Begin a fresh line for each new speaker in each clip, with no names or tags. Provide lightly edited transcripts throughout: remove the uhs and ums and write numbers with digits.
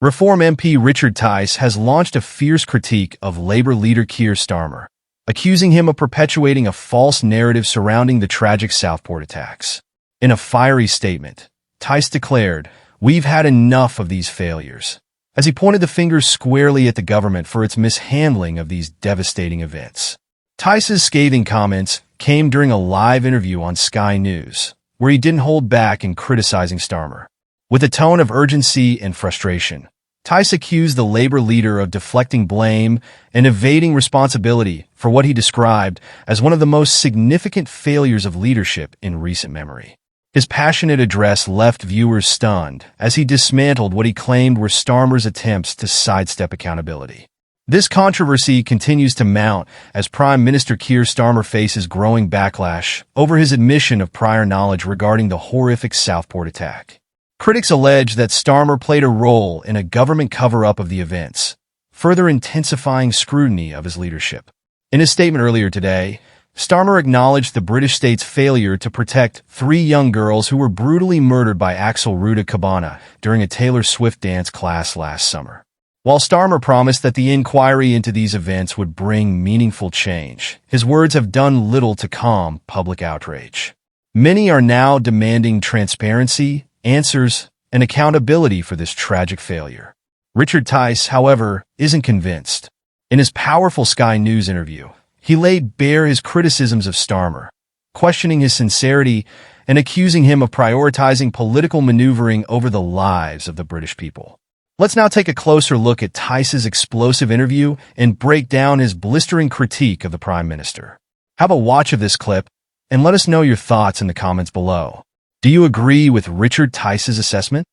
Reform MP Richard Tice has launched a fierce critique of Labour leader Keir Starmer, accusing him of perpetuating a false narrative surrounding the tragic Southport attacks. In a fiery statement, Tice declared, "We've had enough of these failures," as he pointed the finger squarely at the government for its mishandling of these devastating events. Tice's scathing comments came during a live interview on Sky News, where he didn't hold back in criticizing Starmer. With a tone of urgency and frustration, Tice accused the Labour leader of deflecting blame and evading responsibility for what he described as one of the most significant failures of leadership in recent memory. His passionate address left viewers stunned as he dismantled what he claimed were Starmer's attempts to sidestep accountability. This controversy continues to mount as Prime Minister Keir Starmer faces growing backlash over his admission of prior knowledge regarding the horrific Southport attack. Critics allege that Starmer played a role in a government cover-up of the events, further intensifying scrutiny of his leadership. In his statement earlier today, Starmer acknowledged the British state's failure to protect 3 young girls who were brutally murdered by Axel Ruda during a Taylor Swift dance class last summer. While Starmer promised that the inquiry into these events would bring meaningful change, his words have done little to calm public outrage. Many are now demanding transparency, answers, and accountability for this tragic failure. Richard Tice, however, isn't convinced. In his powerful Sky News interview, he laid bare his criticisms of Starmer, questioning his sincerity and accusing him of prioritizing political maneuvering over the lives of the British people. Let's now take a closer look at Tice's explosive interview and break down his blistering critique of the Prime Minister. Have a watch of this clip and let us know your thoughts in the comments below. Do you agree with Richard Tice's assessment?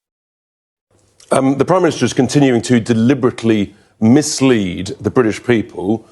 The Prime Minister is continuing to deliberately mislead the British people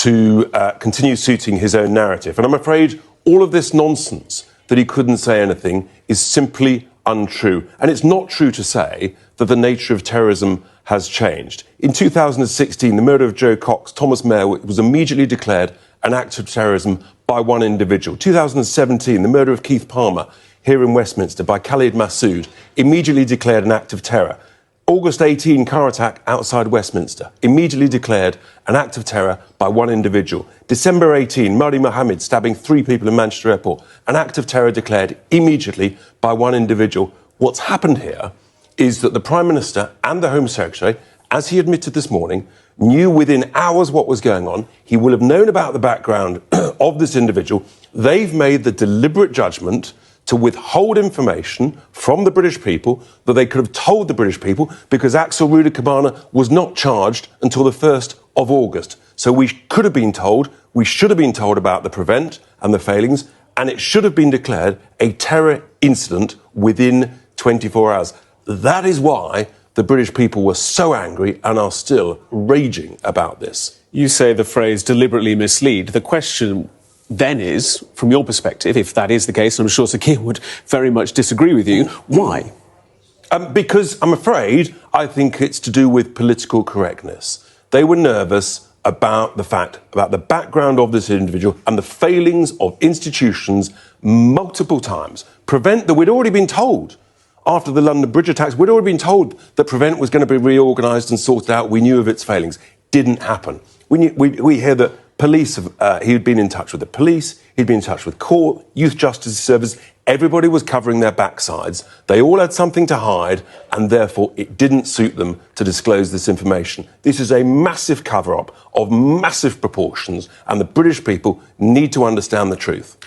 to continue suiting his own narrative. And I'm afraid all of this nonsense that he couldn't say anything is simply untrue. And it's not true to say that the nature of terrorism has changed. In 2016, the murder of Joe Cox, Thomas Mayer was immediately declared an act of terrorism by one individual. 2017, the murder of Keith Palmer here in Westminster by Khalid Massoud, immediately declared an act of terror. August 18 car attack outside Westminster, immediately declared an act of terror by one individual. December 18, Murray Mohammed stabbing 3 people in Manchester Airport, an act of terror declared immediately by one individual. What's happened here is that the Prime Minister and the Home Secretary, as he admitted this morning, knew within hours what was going on. He will have known about the background of this individual. They've made the deliberate judgment to withhold information from the British people that they could have told the British people because Axel Ruda was not charged until the 1st of August. So we could have been told, we should have been told about the prevent and the failings, and it should have been declared a terror incident within 24 hours. That is why the British people were so angry and are still raging about this.
You say the phrase deliberately mislead. The question then is, from your perspective, if that is the case, and I'm sure Sir Keir would very much disagree with you, why?
Because I'm afraid I think it's to do with political correctness. They were nervous about the background of this individual and the failings of institutions multiple times. Prevent that we'd already been told. After the London Bridge attacks, we'd already been told that Prevent was going to be reorganised and sorted out. We knew of its failings. Didn't happen. We hear that police, he'd been in touch with the police, he'd been in touch with court, youth justice service. Everybody was covering their backsides. They all had something to hide, and therefore it didn't suit them to disclose this information. This is a massive cover-up of massive proportions, and the British people need to understand the truth.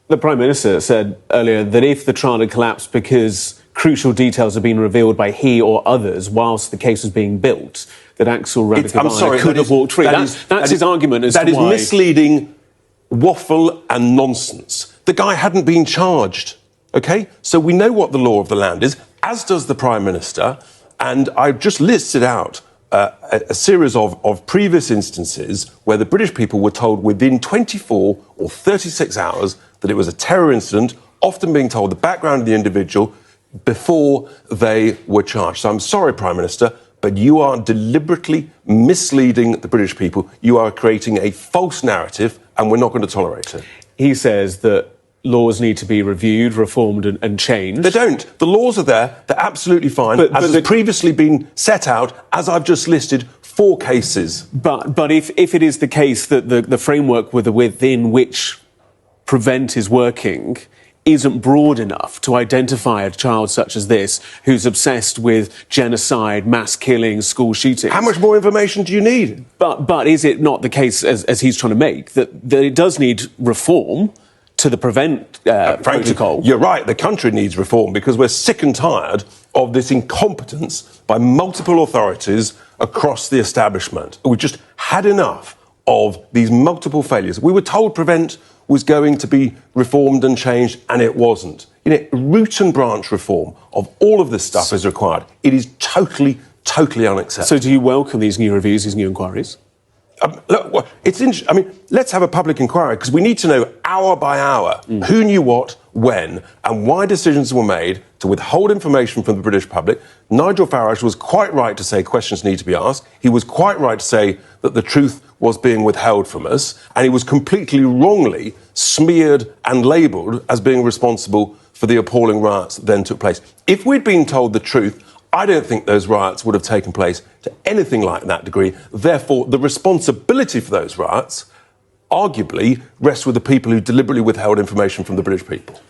The Prime Minister said earlier that if the trial had collapsed because crucial details had been revealed by he or others whilst the case was being built, that Axel Ruda could have walked free. That's his argument as to why.
That is misleading waffle and nonsense. The guy hadn't been charged, OK? So we know what the law of the land is, as does the Prime Minister, and I've just listed out a series of previous instances where the British people were told within 24 or 36 hours that it was a terror incident, often being told the background of the individual before they were charged. So I'm sorry, Prime Minister, but you are deliberately misleading the British people. You are creating a false narrative, and we're not going to tolerate it.
He says that laws need to be reviewed, reformed and changed.
They don't. The laws are there. They're absolutely fine, as has previously been set out, as I've just listed, 4 cases.
But if it is the case that the framework within which Prevent is working isn't broad enough to identify a child such as this who's obsessed with genocide, mass killings, school shootings.
How much more information do you need?
But is it not the case, as he's trying to make, that it does need reform to the Prevent protocol?
You're right, the country needs reform because we're sick and tired of this incompetence by multiple authorities across the establishment. We've just had enough of these multiple failures. We were told Prevent was going to be reformed and changed, and it wasn't. Root and branch reform of all of this stuff is required. It is totally, totally unacceptable.
So do you welcome these new reviews, these new inquiries?
Look, it's interesting. I mean, let's have a public inquiry because we need to know hour by hour who knew what, when, and why decisions were made to withhold information from the British public. Nigel Farage was quite right to say questions need to be asked. He was quite right to say that the truth was being withheld from us, and he was completely wrongly smeared and labelled as being responsible for the appalling riots that then took place. If we'd been told the truth, I don't think those riots would have taken place to anything like that degree. Therefore, the responsibility for those riots arguably rests with the people who deliberately withheld information from the British people.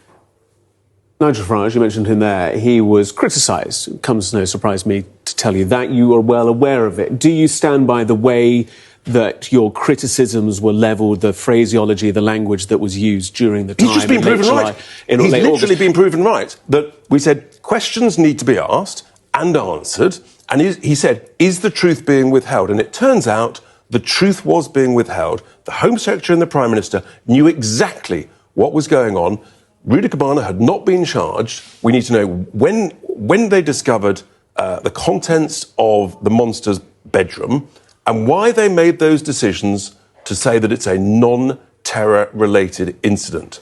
Nigel Farage, you mentioned him there, he was criticised. It comes as no surprise to me to tell you that. You are well aware of it. Do you stand by the way that your criticisms were levelled, the phraseology, the language that was used during the time?
He's just been proven right. He's literally been proven right. That we said questions need to be asked and answered, and he said, is the truth being withheld? And it turns out the truth was being withheld. The Home Secretary and the Prime Minister knew exactly what was going on. Rudy Cabana had not been charged. We need to know when they discovered the contents of the monster's bedroom and why they made those decisions to say that it's a non-terror-related incident.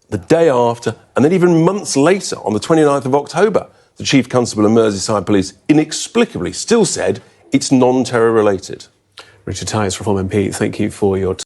The day after, and then even months later, on the 29th of October, the Chief Constable of Merseyside Police inexplicably still said it's non-terror-related.
Richard Tice, Reform MP, thank you for your time.